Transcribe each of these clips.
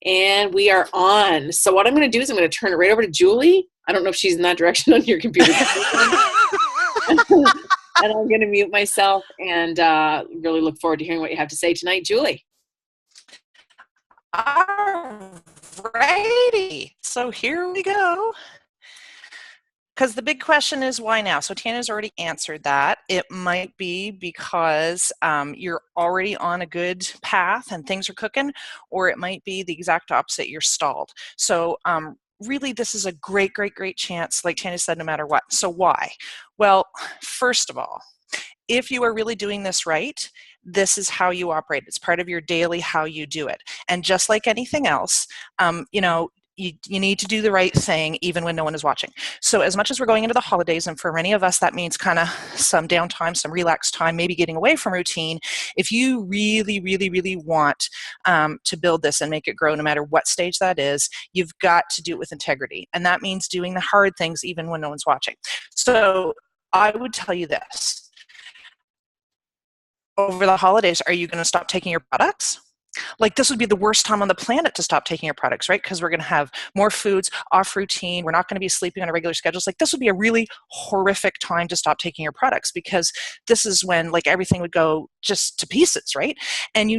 And we are on. So what I'm going to do is I'm going to turn it right over to Julie. I don't know if she's in that direction on your computer. And I'm going to mute myself and really look forward to hearing what you have to say tonight, Julie. Alrighty, so here we go. Because the big question is why now? So Tana's already answered that. It might be because you're already on a good path and things are cooking, or it might be the exact opposite, you're stalled. So really this is a great chance, like Tana said, no matter what. So why? Well, first of all, if you are really doing this right, this is how you operate. It's part of your daily how you do it. And just like anything else, you need to do the right thing even when no one is watching. So as much as we're going into the holidays, and for many of us that means kind of some downtime, some relaxed time, maybe getting away from routine, if you really want to build this and make it grow no matter what stage that is, you've got to do it with integrity. And that means doing the hard things even when no one's watching. So I would tell you this. Over the holidays, are you going to stop taking your products? Like, this would be the worst time on the planet to stop taking your products, right? Because we're going to have more foods off routine. We're not going to be sleeping on a regular schedule. Like, this would be a really horrific time to stop taking your products, because this is when like everything would go just to pieces, right? And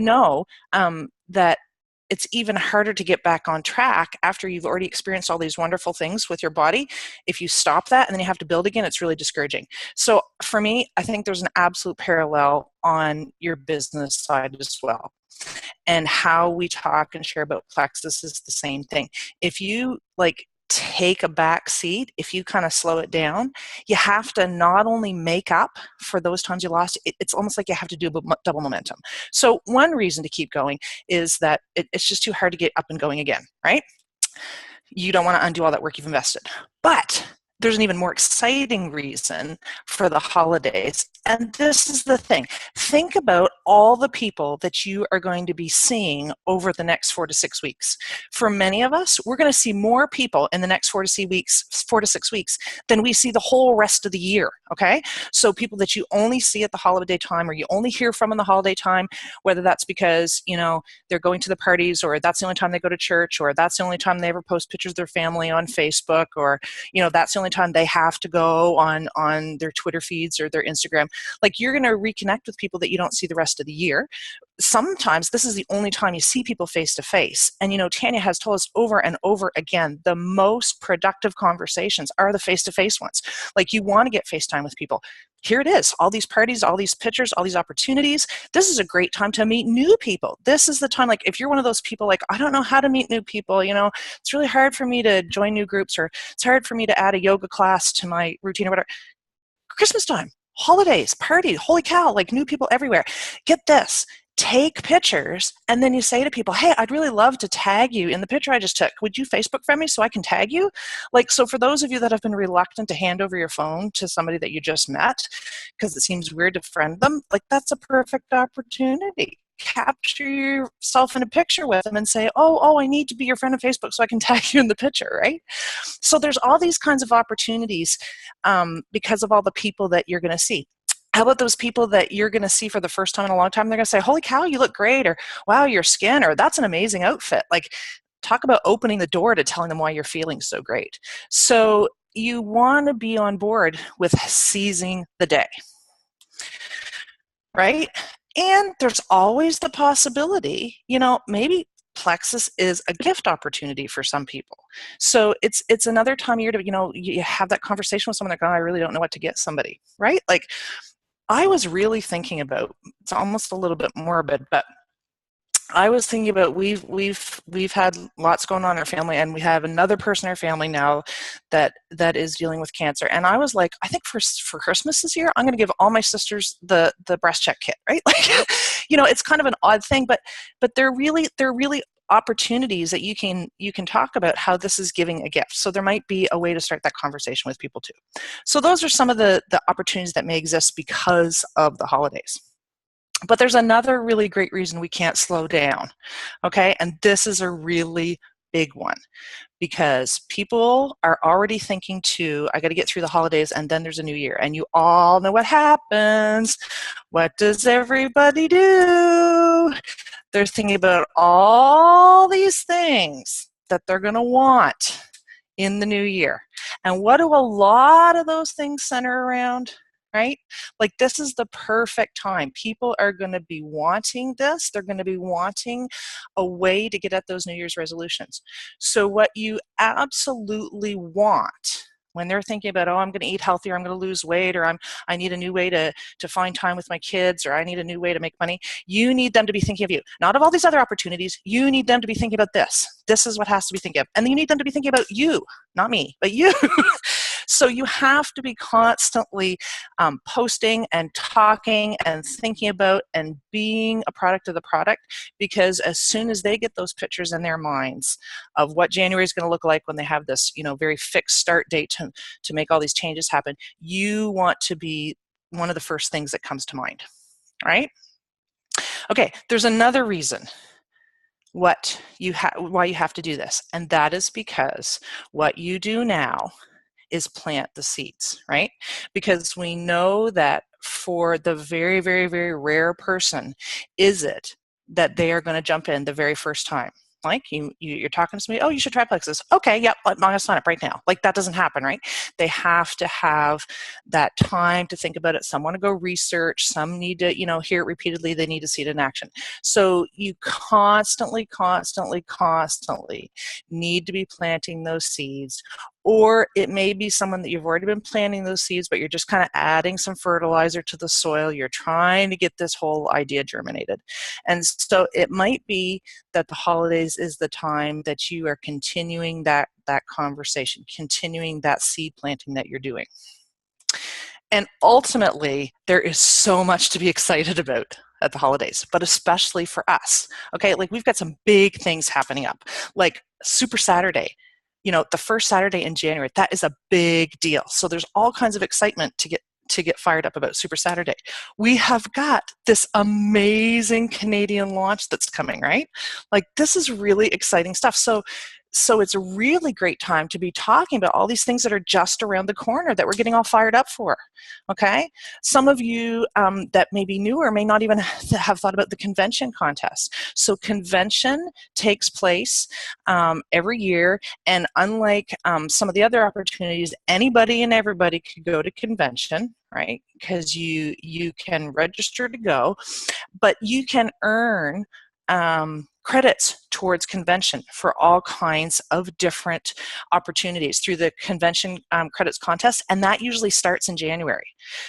that it's even harder to get back on track after you've already experienced all these wonderful things with your body. If you stop that and then you have to build again, it's really discouraging. So for me, I think there's an absolute parallel on your business side as well. And how we talk and share about Plexus is the same thing. If you take a back seat, if you kind of slow it down, you have to not only make up for those times you lost, it's almost like you have to do double momentum. So one reason to keep going is that it's just too hard to get up and going again, right? You don't want to undo all that work you've invested. But there's an even more exciting reason for the holidays. And this is the thing. Think about all the people that you are going to be seeing over the next 4 to 6 weeks. For many of us, we're going to see more people in the next 4 to 6 weeks than we see the whole rest of the year, okay? So people that you only see at the holiday time, or you only hear from in the holiday time, whether that's because, they're going to the parties, or that's the only time they go to church, or that's the only time they ever post pictures of their family on Facebook, or, that's the only time they have to go on their Twitter feeds or their Instagram. Like, you're going to reconnect with people that you don't see the rest of the year. Sometimes this is the only time you see people face to face. And, Tanya has told us over and over again, the most productive conversations are the face-to-face ones. Like, you want to get FaceTime with people. Here it is, all these parties, all these pictures, all these opportunities. This is a great time to meet new people. This is the time, like, if you're one of those people, like, I don't know how to meet new people, it's really hard for me to join new groups, or it's hard for me to add a yoga class to my routine or whatever. Christmas time, holidays, parties, holy cow, like, new people everywhere. Get this. Take pictures, and then you say to people, hey, I'd really love to tag you in the picture I just took. Would you Facebook friend me so I can tag you? So for those of you that have been reluctant to hand over your phone to somebody that you just met because it seems weird to friend them, that's a perfect opportunity. Capture yourself in a picture with them and say, oh, I need to be your friend on Facebook so I can tag you in the picture, right? So there's all these kinds of opportunities because of all the people that you're going to see. How about those people that you're going to see for the first time in a long time? They're going to say, holy cow, you look great, or wow, your skin, or that's an amazing outfit. Talk about opening the door to telling them why you're feeling so great. So you want to be on board with seizing the day, right? And there's always the possibility, maybe Plexus is a gift opportunity for some people. So it's another time of year to, you have that conversation with someone like, oh, I really don't know what to get somebody, right? I was really thinking about, it's almost a little bit morbid, but I was thinking about, we've had lots going on in our family, and we have another person in our family now that is dealing with cancer. And I was like, I think for Christmas this year, I'm going to give all my sisters the breast check kit, right? It's kind of an odd thing, but they're really opportunities that you can talk about how this is giving a gift. So there might be a way to start that conversation with people too. So those are some of the opportunities that may exist because of the holidays. But there's another really great reason we can't slow down, okay? And this is a really big one, because people are already thinking too, I got to get through the holidays and then there's a new year. And you all know what happens. What does everybody do? They're thinking about all all these things that they're going to want in the new year. And what do a lot of those things center around? Right? Like, this is the perfect time. People are going to be wanting this. They're going to be wanting a way to get at those New Year's resolutions. So what you absolutely want when they're thinking about, oh, I'm going to eat healthier, I'm going to lose weight, or I need a new way to find time with my kids, or I need a new way to make money, you need them to be thinking of you. Not of all these other opportunities. You need them to be thinking about this. This is what has to be thinking of. And then you need them to be thinking about you, not me, but you. So you have to be constantly posting and talking and thinking about and being a product of the product, because as soon as they get those pictures in their minds of what January is going to look like when they have this, very fixed start date to make all these changes happen, you want to be one of the first things that comes to mind, right? Okay, there's another reason why you have to do this, and that is because what you do now is plant the seeds, right? Because we know that for the very, very, very rare person, is it that they are going to jump in the very first time? Like, you're talking to somebody, oh, you should try Plexus. Okay, yep, I'm going to sign up right now. Like, that doesn't happen, right? They have to have that time to think about it. Some want to go research. Some need to, hear it repeatedly. They need to see it in action. So you constantly need to be planting those seeds. Or it may be someone that you've already been planting those seeds, but you're just kind of adding some fertilizer to the soil. You're trying to get this whole idea germinated. And so it might be that the holidays is the time that you are continuing that conversation, continuing that seed planting that you're doing. And ultimately, there is so much to be excited about at the holidays, but especially for us. Okay, like, we've got some big things happening up, like Super Saturday. The first Saturday in January, that is a big deal. So there's all kinds of excitement to get fired up about Super Saturday. We have got this amazing Canadian launch that's coming, right? Like, this is really exciting stuff. So it's a really great time to be talking about all these things that are just around the corner that we're getting all fired up for, okay? Some of you that may be newer may not even have thought about the convention contest. So convention takes place every year, and unlike some of the other opportunities, anybody and everybody could go to convention, right? Because you can register to go, but you can earn credits towards convention for all kinds of different opportunities through the convention credits contest, and that usually starts in January.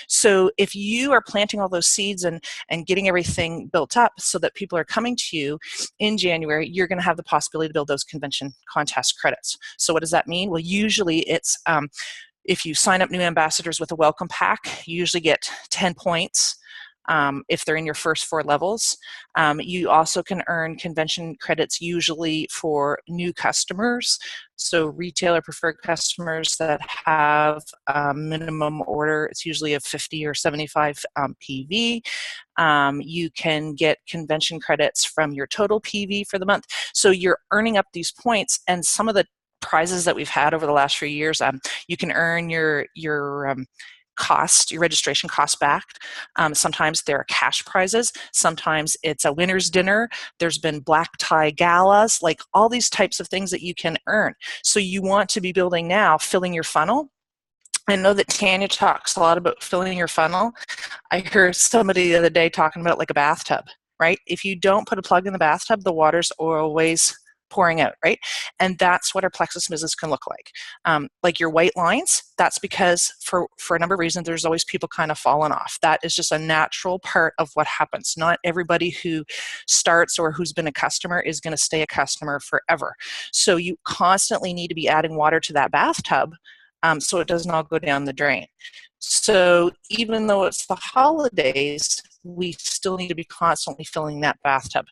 So if you are planting all those seeds and getting everything built up so that people are coming to you in January, you're going to have the possibility to build those convention contest credits. So what does that mean? Well, usually it's if you sign up new ambassadors with a welcome pack, you usually get 10 points. If they're in your first 4 levels. You also can earn convention credits usually for new customers, so retailer preferred customers that have a minimum order. It's usually a 50 or 75 PV. You can get convention credits from your total PV for the month. So you're earning up these points, and some of the prizes that we've had over the last few years, you can earn your registration cost back. Sometimes there are cash prizes. Sometimes it's a winner's dinner. There's been black tie galas, like all these types of things that you can earn. So you want to be building now, filling your funnel. I know that Tanya talks a lot about filling your funnel. I heard somebody the other day talking about like a bathtub, right? If you don't put a plug in the bathtub, the water's always pouring out, right? And that's what our Plexus business can look like. Like your white lines, that's because for a number of reasons, there's always people kind of falling off. That is just a natural part of what happens. Not everybody who starts or who's been a customer is going to stay a customer forever. So you constantly need to be adding water to that bathtub so it doesn't all go down the drain. So even though it's the holidays, we still need to be constantly filling that bathtub.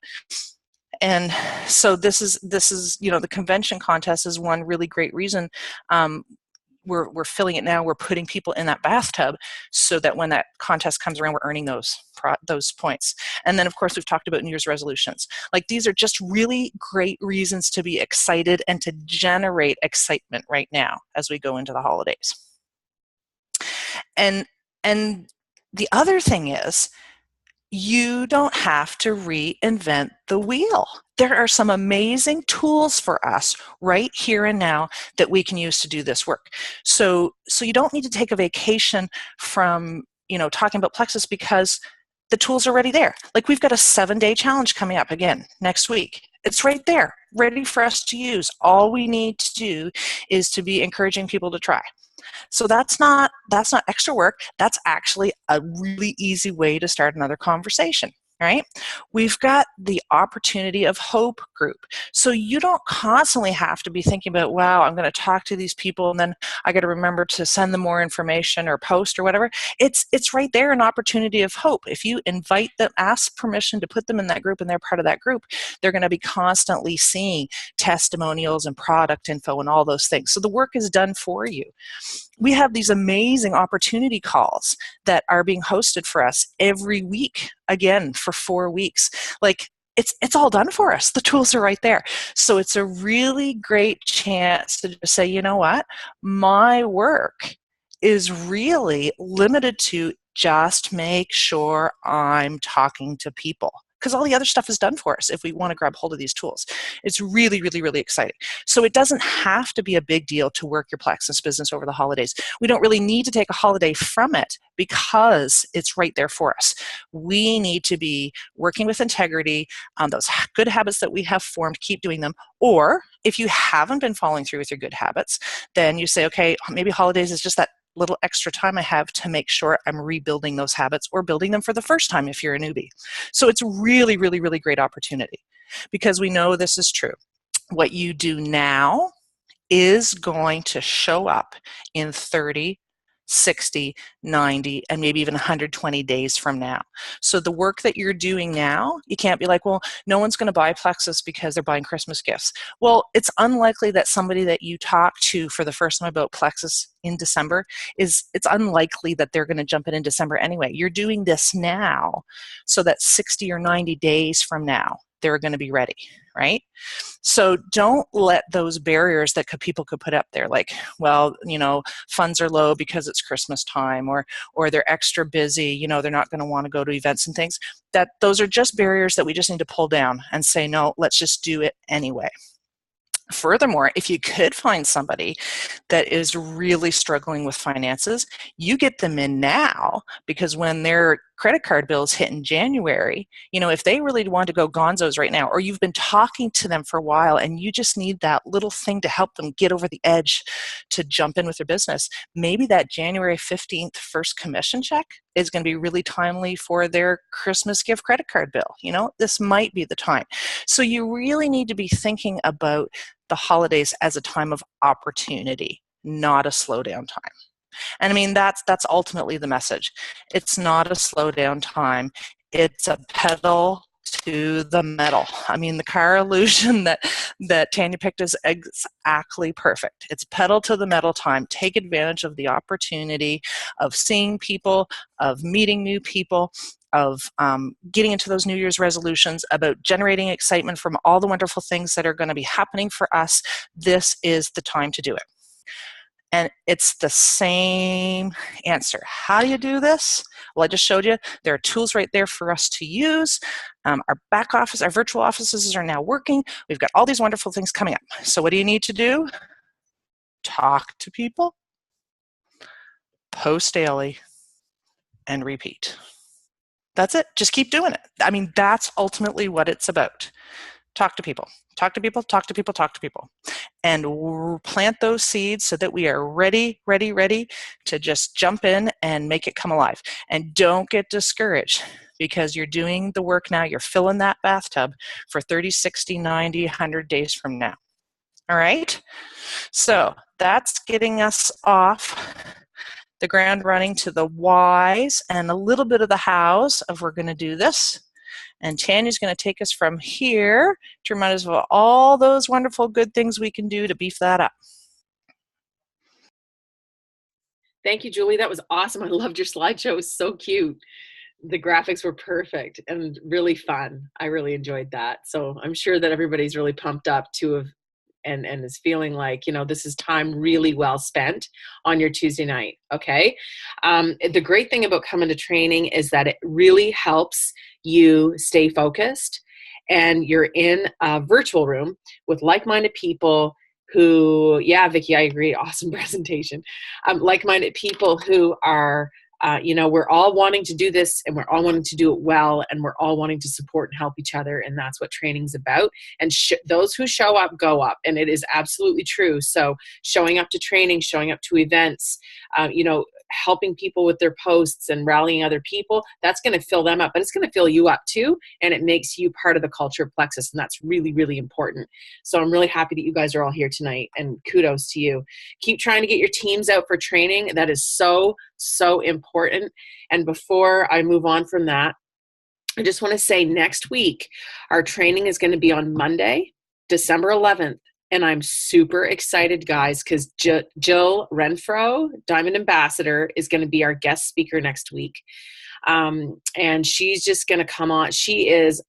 And so this is the convention contest is one really great reason we're filling it now. We're putting people in that bathtub so that when that contest comes around, we're earning those points. And then, of course, we've talked about New Year's resolutions. Like, these are just really great reasons to be excited and to generate excitement right now as we go into the holidays. And the other thing is, you don't have to reinvent the wheel there are some amazing tools for us right here and now that we can use to do this work. So you don't need to take a vacation from, talking about Plexus, because the tools are already there. Like, we've got a 7-day challenge coming up again next week. It's right there, ready for us to use. All we need to do is to be encouraging people to try. So that's not extra work. That's actually a really easy way to start another conversation, right? We've got the Opportunity of Hope group. So you don't constantly have to be thinking about, wow, I'm going to talk to these people and then I got to remember to send them more information or post or whatever. It's right there, an Opportunity of Hope. If you invite them, ask permission to put them in that group and they're part of that group, they're going to be constantly seeing testimonials and product info and all those things. So the work is done for you. We have these amazing opportunity calls that are being hosted for us every week, again, for 4 weeks. Like, it's all done for us. The tools are right there. So it's a really great chance to just say, you know what? My work is really limited to just make sure I'm talking to people, because all the other stuff is done for us if we want to grab hold of these tools. It's really, really, really exciting. So it doesn't have to be a big deal to work your Plexus business over the holidays. We don't really need to take a holiday from it because it's right there for us. We need to be working with integrity on those good habits that we have formed, keep doing them. Or if you haven't been following through with your good habits, then you say, okay, maybe holidays is just that little extra time I have to make sure I'm rebuilding those habits or building them for the first time if you're a newbie. So it's really, really, really great opportunity, because we know this is true. What you do now is going to show up in 30, 60, 90, and maybe even 120 days from now. So the work that you're doing now, you can't be like, well, no one's going to buy Plexus because they're buying Christmas gifts. Well, it's unlikely that somebody that you talk to for the first time about Plexus in December it's unlikely that they're going to jump in December anyway. You're doing this now so that 60 or 90 days from now, they're going to be ready, right? So don't let those barriers that people could put up there, like, well, funds are low because it's Christmas time, or they're extra busy, they're not going to want to go to events and things, that those are just barriers that we just need to pull down and say, no, let's just do it anyway. Furthermore, if you could find somebody that is really struggling with finances, you get them in now, because when their credit card bills hit in January, if they really want to go gonzos right now, or you've been talking to them for a while and you just need that little thing to help them get over the edge to jump in with their business, maybe that January 15th first commission check is going to be really timely for their Christmas gift credit card bill. This might be the time. So you really need to be thinking about the holidays as a time of opportunity, not a slowdown time. And I mean, that's ultimately the message. It's not a slowdown time. It's a pedal to the metal. I mean, the car illusion that Tanya picked is exactly perfect. It's pedal to the metal time. Take advantage of the opportunity of seeing people, of meeting new people, of getting into those New Year's resolutions, about generating excitement from all the wonderful things that are going to be happening for us. This is the time to do it. And it's the same answer. How do you do this? Well, I just showed you. There are tools right there for us to use. Our back office, our virtual offices are now working. We've got all these wonderful things coming up. So what do you need to do? Talk to people, post daily, and repeat. That's it. Just keep doing it. I mean, that's ultimately what it's about. Talk to people. Talk to people, talk to people, talk to people. And plant those seeds so that we are ready to just jump in and make it come alive. And don't get discouraged, because you're doing the work now. You're filling that bathtub for 30, 60, 90, 100 days from now. All right? So that's getting us off the ground running to the whys and a little bit of the hows of we're going to do this. And Tanya's going to take us from here to remind us of all those wonderful good things we can do to beef that up. Thank you, Julie. That was awesome. I loved your slideshow. It was so cute. The graphics were perfect and really fun. I really enjoyed that. So I'm sure that everybody's really pumped up to have and is feeling like, this is time really well spent on your Tuesday night. Okay. The great thing about coming to training is that it really helps you stay focused. and you're in a virtual room with like-minded people who, yeah, Vicki, I agree. Awesome presentation. Like-minded people who are, we're all wanting to do this, and we're all wanting to do it well, and we're all wanting to support and help each other. And that's what training's about. And those who show up, go up. And it is absolutely true. So showing up to training, showing up to events, helping people with their posts and rallying other people, that's going to fill them up, but it's going to fill you up too. And it makes you part of the culture of Plexus. And that's really, really important. So I'm really happy that you guys are all here tonight, and kudos to you. Keep trying to get your teams out for training. That is so, so important. And before I move on from that, I just want to say next week, our training is going to be on Monday, December 11th. And I'm super excited, guys, because Jill Renfro, Diamond Ambassador, is going to be our guest speaker next week. And she's just going to come on. She is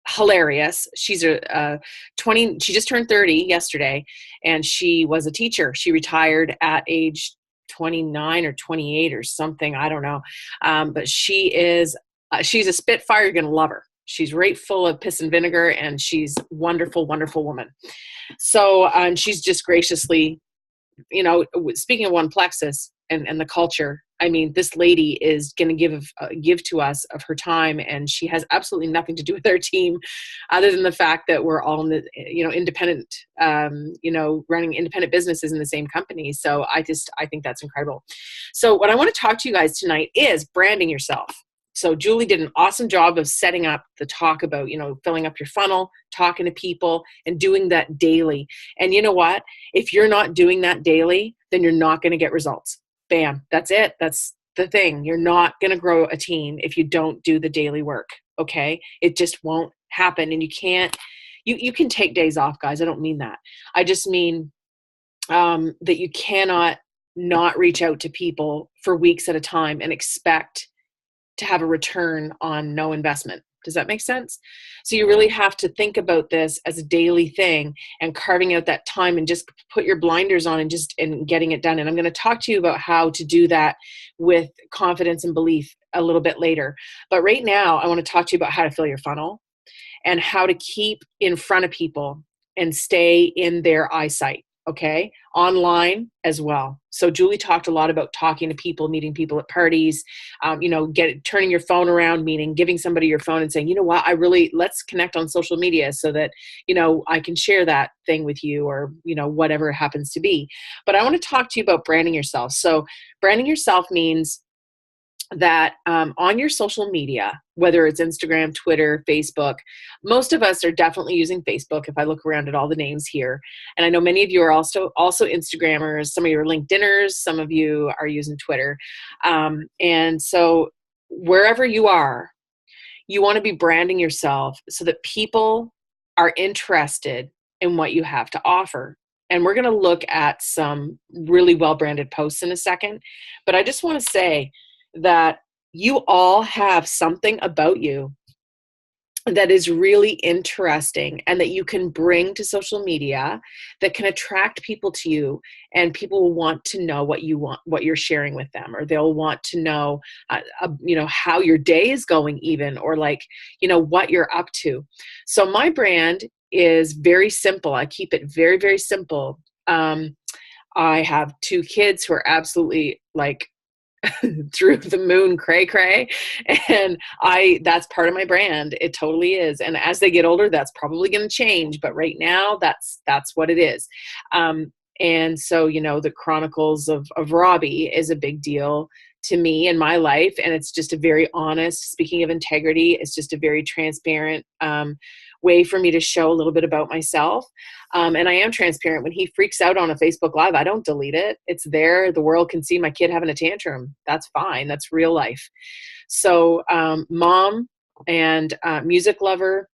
hilarious. She's she just turned 30 yesterday, and she was a teacher. She retired at age 29 or 28 or something. I don't know. But she's a spitfire. You're going to love her. She's right full of piss and vinegar, and she's wonderful, wonderful woman. So she's just graciously, speaking of One Plexus and the culture, I mean, this lady is going to give to us of her time, and she has absolutely nothing to do with our team other than the fact that we're all in the, independent, running independent businesses in the same company. So I think that's incredible. So what I want to talk to you guys tonight is branding yourself. So Julie did an awesome job of setting up the talk about, filling up your funnel, talking to people, and doing that daily. And you know what? If you're not doing that daily, then you're not going to get results. Bam. That's it. That's the thing. You're not going to grow a team if you don't do the daily work. Okay. It just won't happen. And you can't, you can take days off, guys. I don't mean that. I just mean that you cannot not reach out to people for weeks at a time and expect to have a return on no investment. Does that make sense? So you really have to think about this as a daily thing, and carving out that time and just put your blinders on and getting it done. And I'm going to talk to you about how to do that with confidence and belief a little bit later. But right now, I want to talk to you about how to fill your funnel and how to keep in front of people and stay in their eyesight. Okay, online as well. So Julie talked a lot about talking to people, meeting people at parties, turning your phone around, meaning giving somebody your phone and saying, you know what, let's connect on social media so that, I can share that thing with you, or, whatever it happens to be. But I want to talk to you about branding yourself. So branding yourself means that on your social media, whether it's Instagram, Twitter, Facebook, most of us are definitely using Facebook if I look around at all the names here. And I know many of you are also Instagrammers, some of you are LinkedIners, some of you are using Twitter. And so wherever you are, you want to be branding yourself so that people are interested in what you have to offer. And we're going to look at some really well-branded posts in a second. But I just want to say that you all have something about you that is really interesting and that you can bring to social media that can attract people to you, and people will want to know what you're sharing with them, or they'll want to know, how your day is going even, or what you're up to. So my brand is very simple. I keep it very, very simple. I have 2 kids who are absolutely through the moon cray, and that's part of my brand. It totally is. And as they get older, that's probably going to change, but right now that's what it is. And so the Chronicles of Robbie is a big deal to me in my life, and it's just a very honest, speaking of integrity, it's just a very transparent way for me to show a little bit about myself. And I am transparent. When he freaks out on a Facebook Live, I don't delete it. It's there. The world can see my kid having a tantrum. That's fine. That's real life. So mom and music lover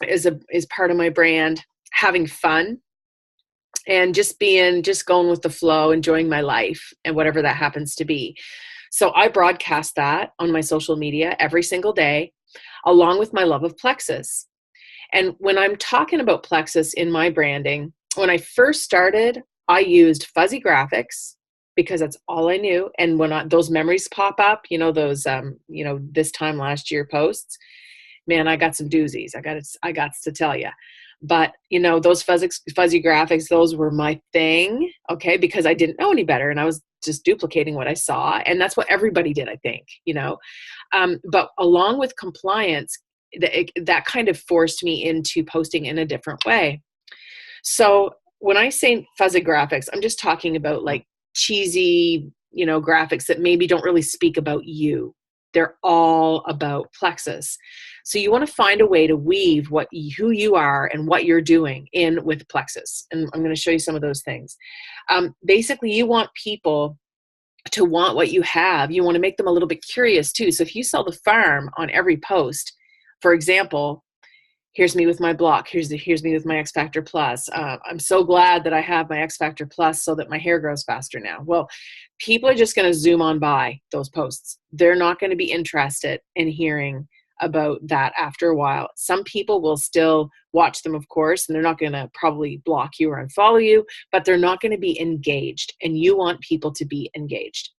is part of my brand. Having fun and just going with the flow, enjoying my life and whatever that happens to be. So I broadcast that on my social media every single day, along with my love of Plexus. And when I'm talking about Plexus in my branding, when I first started, I used fuzzy graphics because that's all I knew. And when those memories pop up, those, this time last year posts, man, I got some doozies. I got to tell you. But, you know, those fuzzy graphics, those were my thing, okay, because I didn't know any better and I was just duplicating what I saw. And that's what everybody did, I think, you know. But along with compliance, that kind of forced me into posting in a different way. So when I say fuzzy graphics, I'm just talking about like cheesy, you know, graphics that maybe don't really speak about you. They're all about Plexus. So you want to find a way to weave who you are and what you're doing in with Plexus. And I'm going to show you some of those things. Basically, you want people to want what you have. You want to make them a little bit curious too. So if you sell the farm on every post, for example, here's me with my block. Here's me with my X Factor Plus. I'm so glad that I have my X Factor Plus so that my hair grows faster now. Well, people are just going to zoom on by those posts. They're not going to be interested in hearing about that after a while. Some people will still watch them, of course, and they're not going to probably block you or unfollow you, but they're not going to be engaged, and you want people to be engaged.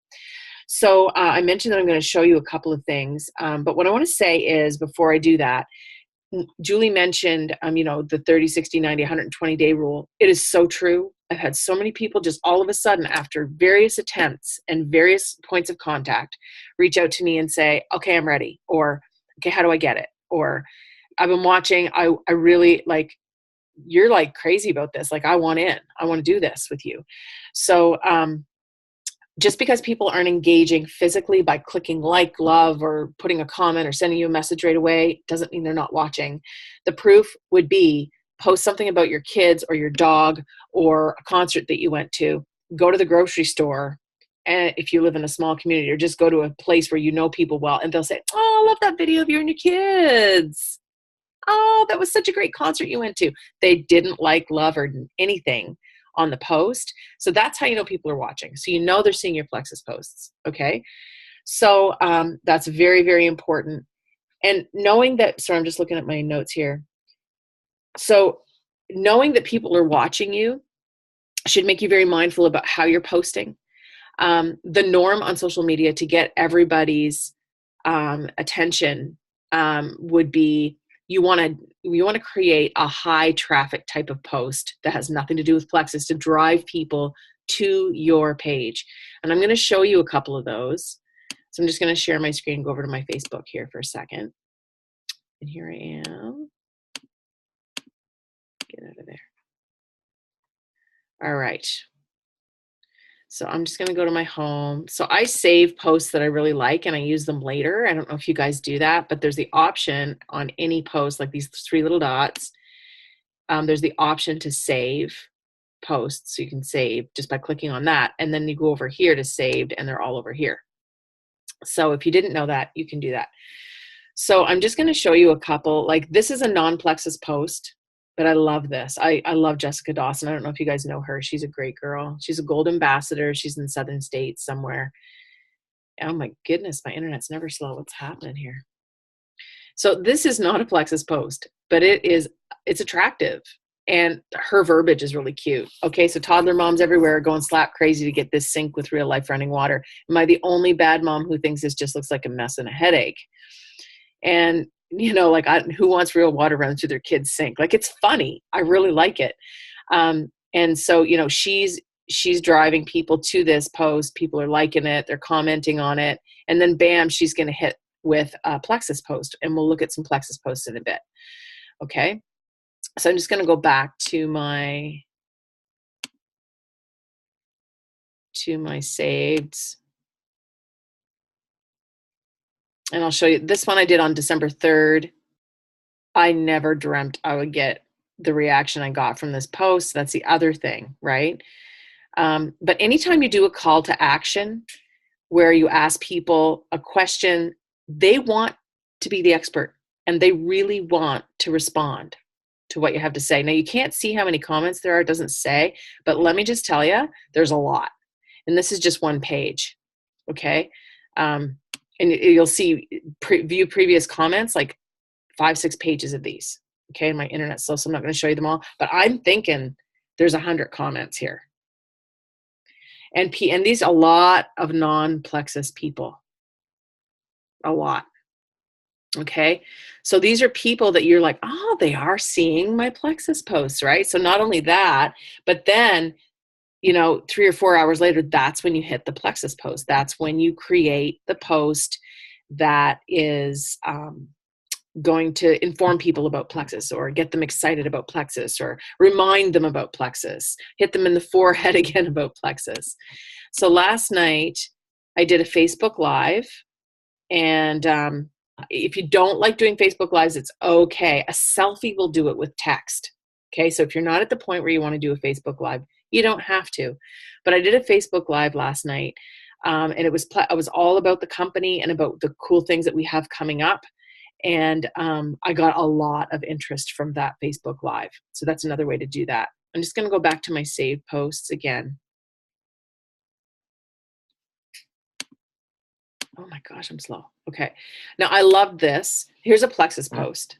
So I mentioned that I'm going to show you a couple of things, but what I want to say is, before I do that, Julie mentioned, you know, the 30, 60, 90, 120 day rule. It is so true. I've had so many people just all of a sudden, after various attempts and various points of contact, reach out to me and say, okay, I'm ready. Or, okay, how do I get it? Or, I've been watching, I really like, you're like crazy about this. Like, I want to do this with you. So, just because people aren't engaging physically by clicking like, love, or putting a comment or sending you a message right away doesn't mean they're not watching. The proof would be post something about your kids or your dog or a concert that you went to, go to the grocery store, and if you live in a small community, or just go to a place where you know people well, and they'll say, oh, I love that video of you and your kids. Oh, that was such a great concert you went to. They didn't like, love, or anything on the post. So that's how you know people are watching. So you know they're seeing your Plexus posts. Okay. So that's very, very important. And knowing that, sorry, I'm just looking at my notes here. So knowing that people are watching you should make you very mindful about how you're posting. The norm on social media to get everybody's attention would be, you want to create a high traffic type of post that has nothing to do with Plexus to drive people to your page. And I'm going to show you a couple of those. So I'm just going to share my screen, go over to my Facebook here for a second. And here I am. Get out of there. All right. So I'm just going to go to my home. So I save posts that I really like and I use them later. I don't know if you guys do that, but there's the option on any post, like these three little dots. There's the option to save posts. So you can save just by clicking on that. And then you go over here to saved, and they're all over here. So if you didn't know that, you can do that. So I'm just going to show you a couple. Like, this is a non-Plexus post, but I love this. I love Jessica Dawson. I don't know if you guys know her. She's a great girl. She's a gold ambassador. She's in Southern States somewhere. Oh my goodness, my internet's never slow. What's happening here? So this is not a Plexus post, but it's attractive. And her verbiage is really cute. Okay, so toddler moms everywhere are going slap crazy to get this sink with real life running water. Am I the only bad mom who thinks this just looks like a mess and a headache? And, you know, like, who wants real water running through their kid's sink? Like, it's funny. I really like it. And so, you know, she's driving people to this post. People are liking it. They're commenting on it. And then bam, she's going to hit with a Plexus post. And we'll look at some Plexus posts in a bit. Okay. So I'm just going to go back to my saveds. And I'll show you this one I did on December 3rd. I never dreamt I would get the reaction I got from this post. That's the other thing, right? But anytime you do a call to action where you ask people a question, they want to be the expert and they really want to respond to what you have to say. Now, you can't see how many comments there are. It doesn't say, but let me just tell you, there's a lot. And this is just one page, okay? And you'll see view previous comments, like 5-6 pages of these. Okay, my internet's slow, so I'm not going to show you them all. But I'm thinking there's 100 comments here. And these a lot of non-Plexus people. A lot. Okay. So these are people that you're like, oh, they are seeing my Plexus posts, right? So not only that, but then, 3 or 4 hours later, that's when you hit the Plexus post. That's when you create the post that is going to inform people about Plexus, or get them excited about Plexus, or remind them about Plexus, hit them in the forehead again about Plexus. So last night I did a Facebook Live, and if you don't like doing Facebook Lives, it's okay. A selfie will do it with text. Okay, so if you're not at the point where you want to do a Facebook Live, you don't have to. But I did a Facebook Live last night, and it was all about the company and about the cool things that we have coming up. And I got a lot of interest from that Facebook Live. So that's another way to do that. I'm just going to go back to my saved posts again. Oh my gosh, I'm slow. Okay. Now I love this. Here's a Plexus post.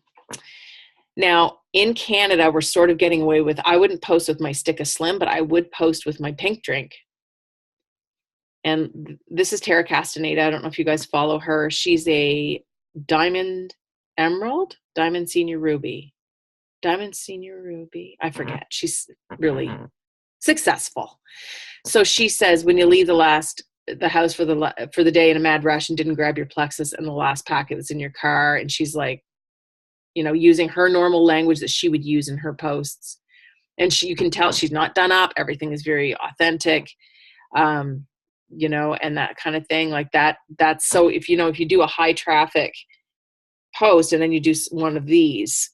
Now in Canada, we're sort of getting away with, I wouldn't post with my Stick of Slim, but I would post with my pink drink. And this is Tara Castaneda. I don't know if you guys follow her. She's a Diamond Emerald, Diamond Senior Ruby. Diamond Senior Ruby. I forget. She's really successful. So she says, when you leave the house for the day in a mad rush and didn't grab your Plexus and the last packet was in your car, and she's like, using her normal language that she would use in her posts, and you can tell she's not done up. Everything is very authentic, and that kind of thing like that. That's so if you do a high traffic post and then you do one of these,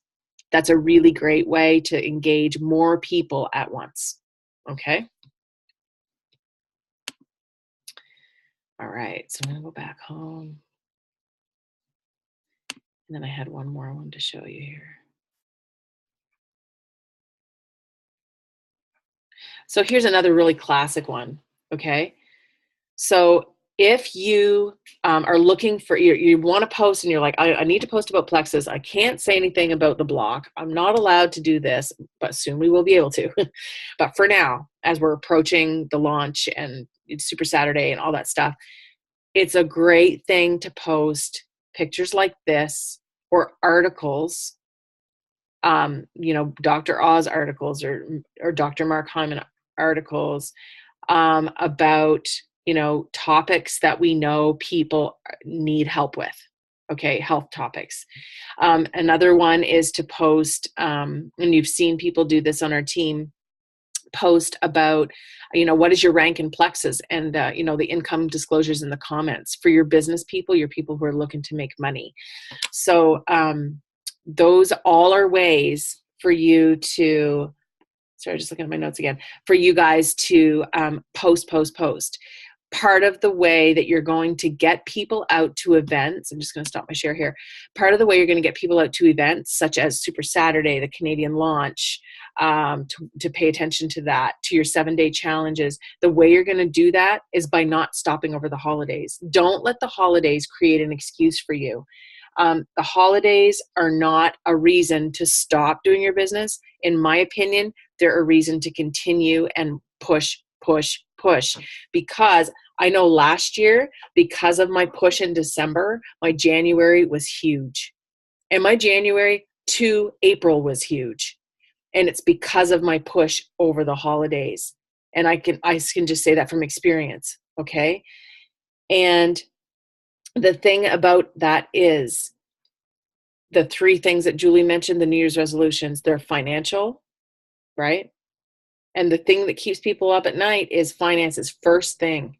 that's a really great way to engage more people at once. Okay. All right, so I'm going to go back home. And then I had one more I wanted to show you here. So here's another really classic one, okay? So if you are looking for, you want to post and you're like, I need to post about Plexus. I can't say anything about the block. I'm not allowed to do this, but soon we will be able to. But for now, as we're approaching the launch and it's Super Saturday and all that stuff, it's a great thing to post pictures like this or articles, Dr. Oz articles or Dr. Mark Hyman articles about, topics that we know people need help with. Okay, health topics. Another one is to post, and you've seen people do this on our team, post about, what is your rank in Plexus, and the income disclosures in the comments for your business people, your people who are looking to make money. So those all are ways for you to, sorry, just looking at my notes again, for you guys to post. Part of the way that you're going to get people out to events, I'm just going to stop my share here. Part of the way you're going to get people out to events such as Super Saturday, the Canadian launch, to pay attention to that, to your 7-day challenges. The way you're going to do that is by not stopping over the holidays. Don't let the holidays create an excuse for you. The holidays are not a reason to stop doing your business. In my opinion, they're a reason to continue and push. Because I know last year, because of my push in December, my January was huge. And my January to April was huge. And it's because of my push over the holidays. And I can just say that from experience. Okay. And the thing about that is the 3 things that Julie mentioned, the New Year's resolutions, they're financial, right? And the thing that keeps people up at night is finances first thing.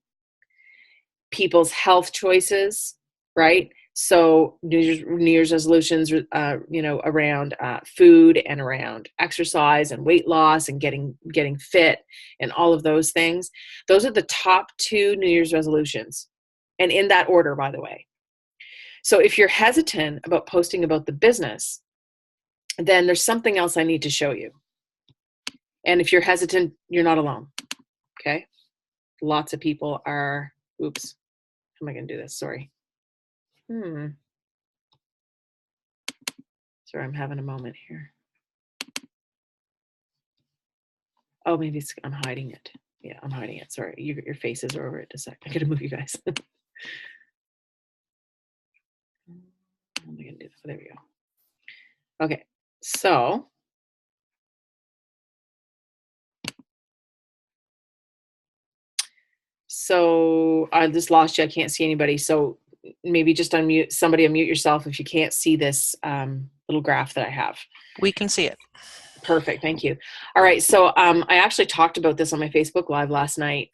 People's health choices, right? So New Year's resolutions, around food and around exercise and weight loss and getting fit and all of those things. Those are the top 2 New Year's resolutions. And in that order, by the way. So if you're hesitant about posting about the business, then there's something else I need to show you. And if you're hesitant, you're not alone. Okay. Lots of people are, oops, how am I going to do this? Sorry. Sorry, I'm having a moment here. Oh, maybe I'm hiding it. Yeah, I'm hiding it. Sorry. Your faces are over it. Just a sec. I got to move you guys. How am I going to There we go. Okay. So I just lost you. I can't see anybody. So maybe just unmute yourself if you can't see this little graph that I have. We can see it. Perfect. Thank you. All right. So I actually talked about this on my Facebook Live last night.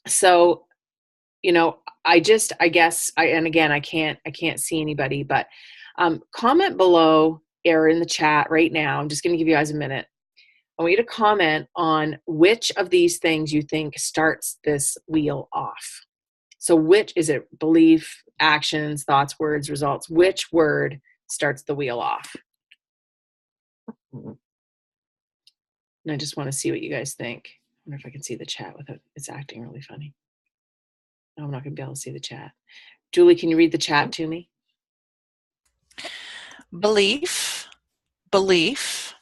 So, I guess and again, I can't see anybody, but comment below or in the chat right now. I'm just going to give you guys a minute. I want you to comment on which of these things you think starts this wheel off. So which is it? Belief, actions, thoughts, words, results. Which word starts the wheel off? And I just want to see what you guys think. I wonder if I can see the chat without it's acting really funny. No, I'm not going to be able to see the chat. Julie, can you read the chat to me? Belief, belief,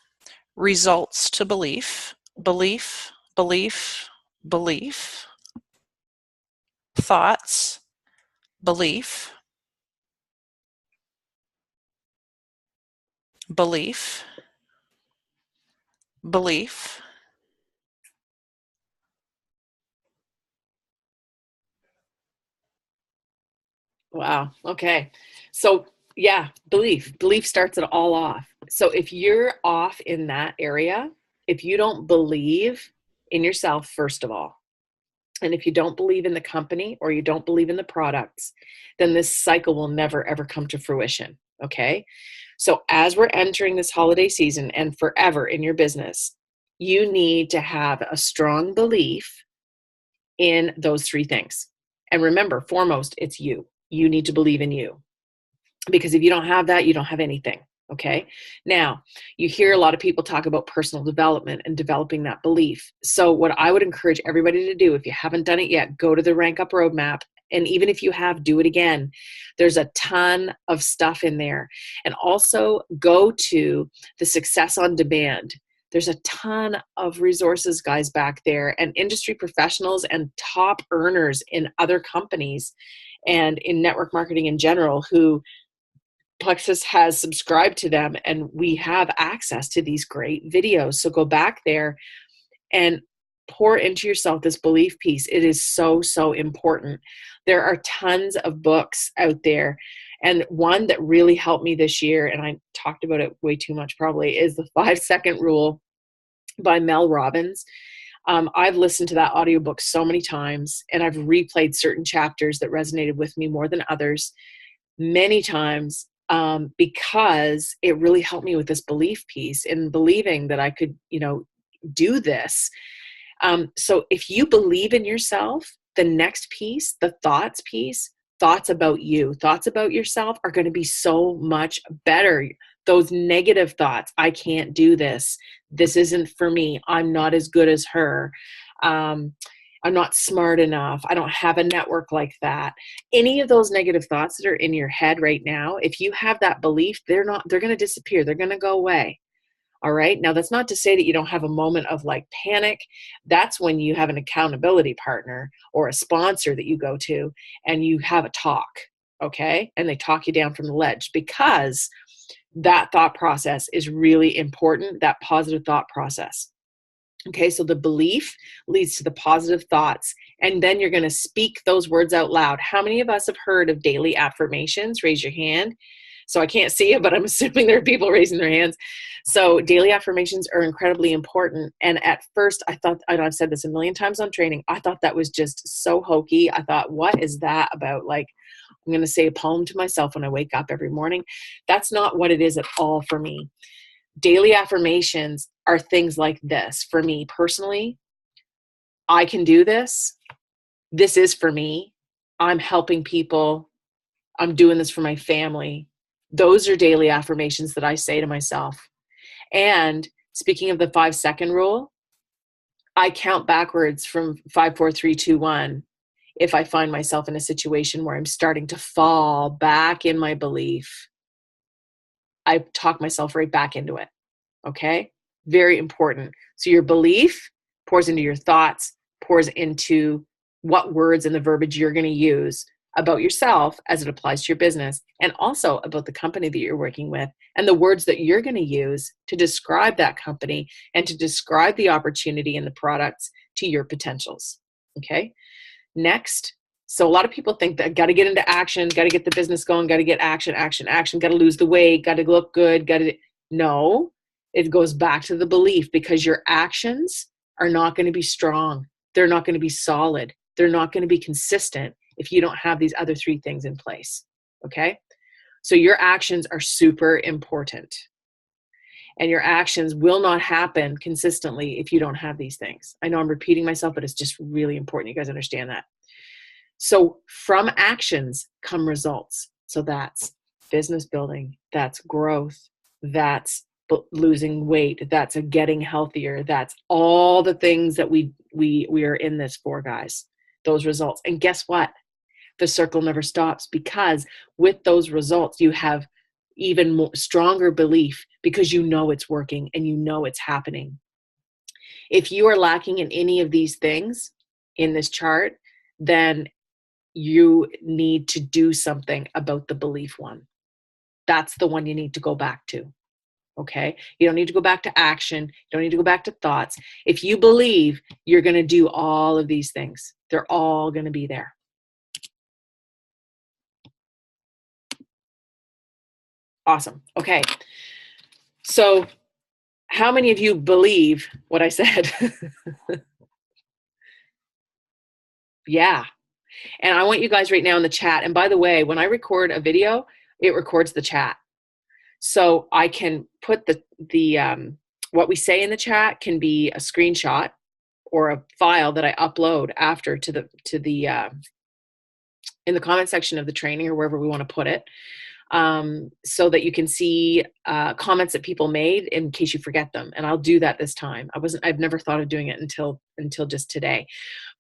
results to belief, belief, belief, belief, thoughts, belief, belief, belief. Wow. Okay. So yeah, belief starts it all off. So if you're off in that area, if you don't believe in yourself, first of all, and if you don't believe in the company or you don't believe in the products, then this cycle will never, ever come to fruition. Okay. So as we're entering this holiday season and forever in your business, you need to have a strong belief in those three things. And remember, foremost, it's you. You need to believe in you. Because if you don't have that, you don't have anything. Okay. Now, you hear a lot of people talk about personal development and developing that belief. So, what I would encourage everybody to do, if you haven't done it yet, go to the Rank Up Roadmap. And even if you have, do it again. There's a ton of stuff in there. And also go to the Success on Demand. There's a ton of resources, guys, back there, and industry professionals and top earners in other companies and in network marketing in general who Plexus has subscribed to them, and we have access to these great videos. So go back there and pour into yourself this belief piece. It is so, so important. There are tons of books out there. And one that really helped me this year, and I talked about it way too much probably, is the 5-Second Rule by Mel Robbins. I've listened to that audiobook so many times, and I've replayed certain chapters that resonated with me more than others many times. Because it really helped me with this belief piece and believing that I could, do this. So if you believe in yourself, the next piece, the thoughts piece, thoughts about you, thoughts about yourself are going to be so much better. Those negative thoughts, I can't do this. This isn't for me. I'm not as good as her. I'm not smart enough. I don't have a network like that. Any of those negative thoughts that are in your head right now, if you have that belief, they're going to disappear. They're going to go away. All right. Now, that's not to say that you don't have a moment of like panic. That's when you have an accountability partner or a sponsor that you go to and you have a talk. Okay. And they talk you down from the ledge, because that thought process is really important, that positive thought process. Okay, so the belief leads to the positive thoughts, and then you're going to speak those words out loud. How many of us have heard of daily affirmations? Raise your hand. So I can't see it, but I'm assuming there are people raising their hands. So daily affirmations are incredibly important. And at first I thought, I know I've said this a million times on training, I thought that was just so hokey. I thought, what is that about? Like, I'm going to say a poem to myself when I wake up every morning. That's not what it is at all for me. Daily affirmations are things like this. For me personally, I can do this. This is for me. I'm helping people. I'm doing this for my family. Those are daily affirmations that I say to myself. And speaking of the 5-second rule, I count backwards from 5, 4, 3, 2, 1. If I find myself in a situation where I'm starting to fall back in my belief, I talk myself right back into it. Okay? Very important. So your belief pours into your thoughts, pours into what words and the verbiage you're going to use about yourself as it applies to your business, and also about the company that you're working with, and the words that you're going to use to describe that company and to describe the opportunity and the products to your potentials. Okay. Next. So a lot of people think that got to get into action, got to get the business going, got to get action, action, action, got to lose the weight, got to look good, no, it goes back to the belief, because your actions are not going to be strong. They're not going to be solid. They're not going to be consistent if you don't have these other three things in place. Okay. So your actions are super important, and your actions will not happen consistently if you don't have these things. I know I'm repeating myself, but it's just really important you guys understand that. So from actions come results. So that's business building, that's growth, that's losing weight, that's getting healthier, that's all the things that we are in this for, guys. Those results. And guess what? The circle never stops, because with those results you have even more stronger belief, because you know it's working and you know it's happening. If you are lacking in any of these things in this chart, then you need to do something about the belief one. That's the one you need to go back to. Okay. You don't need to go back to action. You don't need to go back to thoughts. If you believe you're going to do all of these things, they're all going to be there. Awesome. Okay. So how many of you believe what I said? Yeah. And I want you guys right now in the chat. And by the way, when I record a video, it records the chat. So I can put the what we say in the chat can be a screenshot or a file that I upload after to the in the comment section of the training, or wherever we want to put it, so that you can see comments that people made in case you forget them. And I'll do that this time. I've never thought of doing it until just today.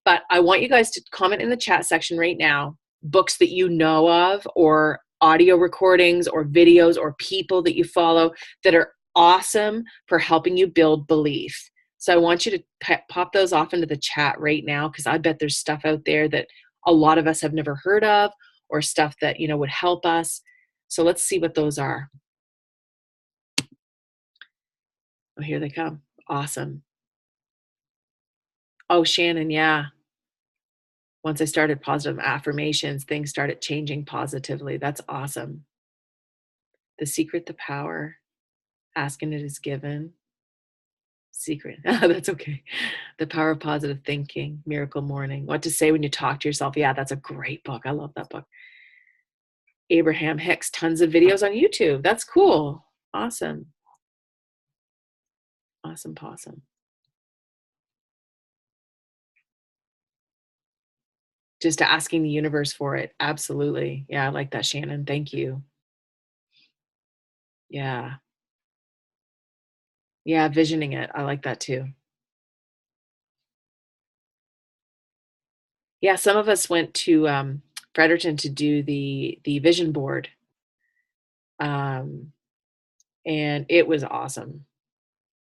But I want you guys to comment in the chat section right now, books that you know of, or audio recordings, or videos, or people that you follow that are awesome for helping you build belief. So I want you to pop those off into the chat right now, because I bet there's stuff out there that a lot of us have never heard of, or stuff that, would help us. So let's see what those are. Oh, here they come. Awesome. Oh, Shannon, yeah. Once I started positive affirmations, things started changing positively. That's awesome. The secret to power, asking it is given. Secret. That's okay. The power of positive thinking, miracle morning. What to say when you talk to yourself. Yeah, that's a great book. I love that book. Abraham Hicks, tons of videos on YouTube. That's cool. Awesome. Awesome possum. Just asking the universe for it. Absolutely. Yeah, I like that, Shannon. Thank you. Yeah. Yeah, visioning it. I like that too. Yeah, some of us went to Fredericton to do the vision board. And it was awesome.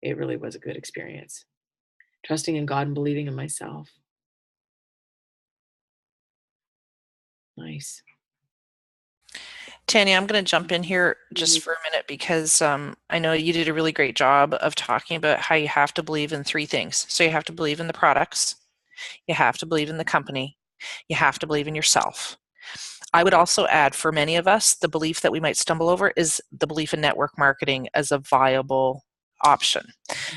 It really was a good experience. Trusting in God and believing in myself. Nice. Tanya, I'm going to jump in here just for a minute, because I know you did a really great job of talking about how you have to believe in three things. So you have to believe in the products, you have to believe in the company, you have to believe in yourself. I would also add, for many of us, the belief that we might stumble over is the belief in network marketing as a viable option,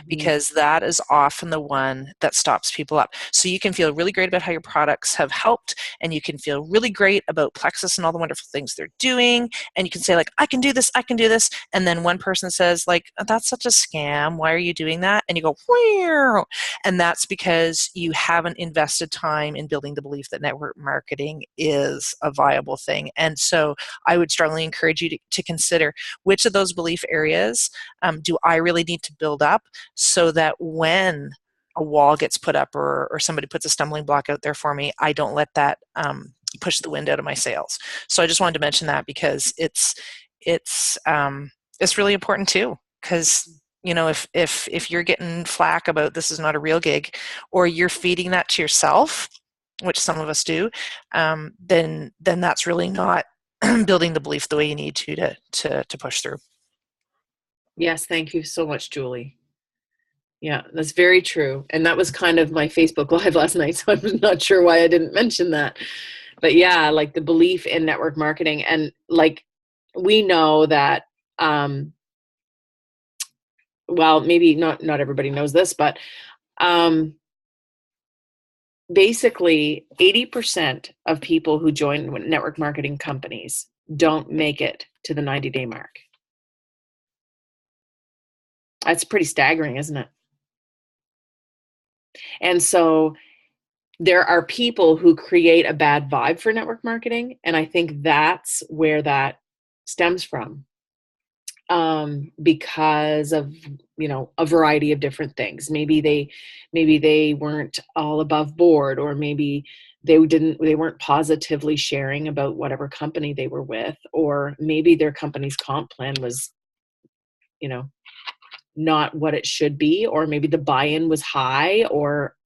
because that is often the one that stops people up. So you can feel really great about how your products have helped, and you can feel really great about Plexus and all the wonderful things they're doing, and you can say, like, I can do this, and then one person says, like, oh, that's such a scam, why are you doing that? And you go, where? And that's because you haven't invested time in building the belief that network marketing is a viable thing. And so I would strongly encourage you to consider, which of those belief areas do I really need to build up, so that when a wall gets put up, or somebody puts a stumbling block out there for me, I don't let that push the wind out of my sails. So I just wanted to mention that, because it's really important too, because if you're getting flack about this is not a real gig, or you're feeding that to yourself, which some of us do, then that's really not building the belief the way you need to push through. Yes, thank you so much, Julie. Yeah, that's very true. And that was kind of my Facebook Live last night, so I'm not sure why I didn't mention that. But yeah, like the belief in network marketing, and like we know that well, maybe not everybody knows this, but um basically 80% of people who join network marketing companies don't make it to the 90-day mark. That's pretty staggering, isn't it? And so there are people who create a bad vibe for network marketing, and I think that's where that stems from, because of a variety of different things. Maybe they weren't all above board, or maybe they weren't positively sharing about whatever company they were with, or maybe their company's comp plan was not what it should be, or maybe the buy-in was high, or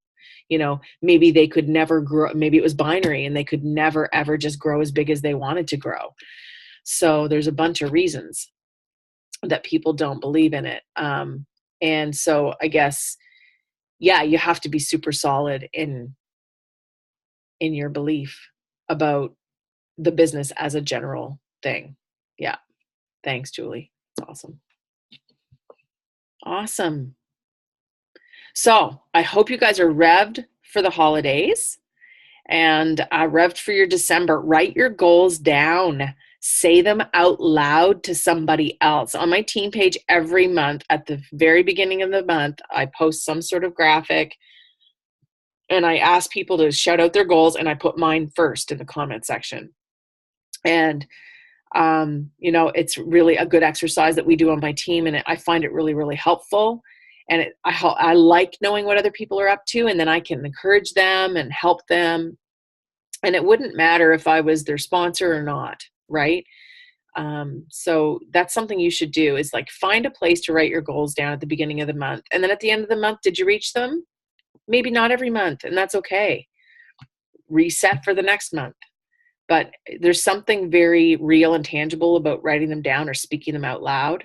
maybe they could never grow. Maybe it was binary and they could never ever just grow as big as they wanted to grow. So there's a bunch of reasons that people don't believe in it. And so I guess, yeah, you have to be super solid in your belief about the business as a general thing. Yeah. Thanks, Julie. It's awesome. Awesome. So I hope you guys are revved for the holidays and revved for your December. Write your goals down. Say them out loud to somebody else. On my team page every month, at the very beginning of the month, I post some sort of graphic and I ask people to shout out their goals, and I put mine first in the comment section. And it's really a good exercise that we do on my team, and I find it really, really helpful. And I like knowing what other people are up to, and then I can encourage them and help them. And it wouldn't matter if I was their sponsor or not, right? So that's something you should do, is like find a place to write your goals down at the beginning of the month. And then at the end of the month, did you reach them? Maybe not every month, and that's okay. Reset for the next month. But there's something very real and tangible about writing them down or speaking them out loud.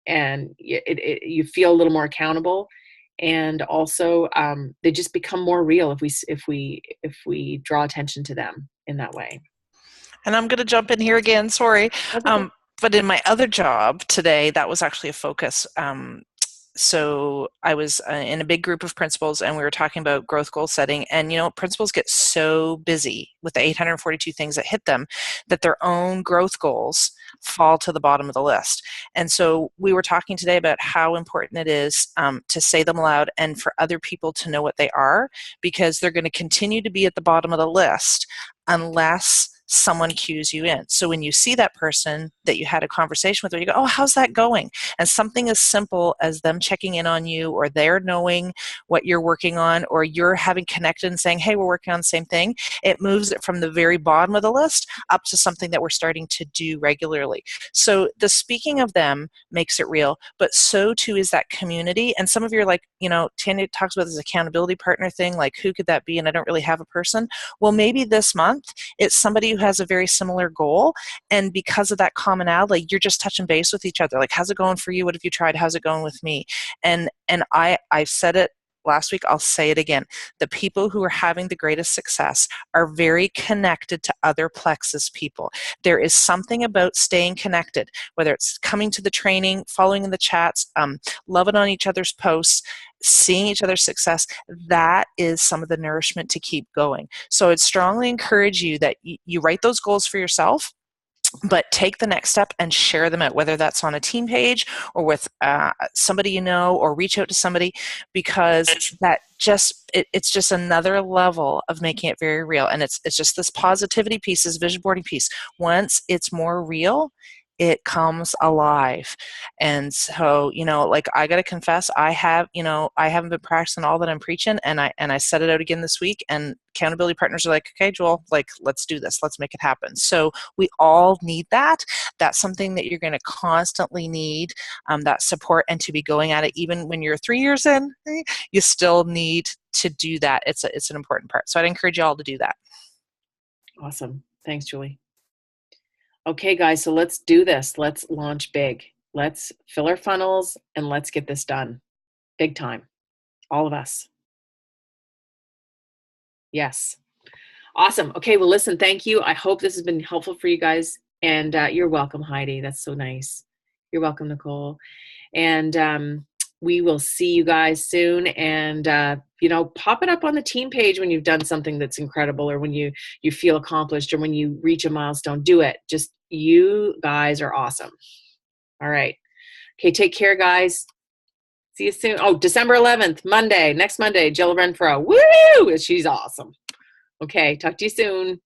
And you feel a little more accountable. And also they just become more real if we draw attention to them in that way. And I'm going to jump in here again, sorry. But in my other job today, that was actually a focus. So I was in a big group of principals, and we were talking about growth goal setting. And, principals get so busy with the 842 things that hit them that their own growth goals fall to the bottom of the list. And so we were talking today about how important it is to say them aloud and for other people to know what they are, because they're going to continue to be at the bottom of the list unless someone cues you in. So when you see that person that you had a conversation with, or you go, oh, how's that going? And something as simple as them checking in on you, or they're knowing what you're working on, or you're having connected and saying, hey, we're working on the same thing, it moves it from the very bottom of the list up to something that we're starting to do regularly. So the speaking of them makes it real, but so too is that community. And some of you are like, Tanya talks about this accountability partner thing, like who could that be? And I don't really have a person. Well, maybe this month it's somebody who has a very similar goal, and because of that commonality, you're just touching base with each other, like, how's it going for you? What have you tried? How's it going with me? And I said it last week, I'll say it again. The people who are having the greatest success are very connected to other Plexus people. There is something about staying connected, whether it's coming to the training, following in the chats, loving on each other's posts, seeing each other's success. That is some of the nourishment to keep going. So I'd strongly encourage you that you write those goals for yourself, but take the next step and share them out, whether that's on a team page or with somebody or reach out to somebody, because that it's just another level of making it very real. And it's just this positivity piece, this vision boarding piece. Once it's more real, it comes alive. And so, like, I got to confess, I haven't been practicing all that I'm preaching, and I set it out again this week, and accountability partners are like, okay, Joel, like, let's do this. Let's make it happen. So we all need that. That's something that you're going to constantly need, that support, and to be going at it even when you're 3 years in, you still need to do that. It's an important part. So I'd encourage you all to do that. Awesome. Thanks, Julie. Okay, guys, so let's do this. Let's launch big. Let's fill our funnels and let's get this done. Big time. All of us. Yes. Awesome. Okay, well, listen, thank you. I hope this has been helpful for you guys. And you're welcome, Heidi. That's so nice. You're welcome, Nicole. And we will see you guys soon. And, pop it up on the team page when you've done something that's incredible, or when you feel accomplished, or when you reach a milestone. Do it. Just, you guys are awesome. All right. Okay, take care, guys. See you soon. Oh, December 11th, Monday, next Monday, Jill Renfro. Woo! She's awesome. Okay, talk to you soon.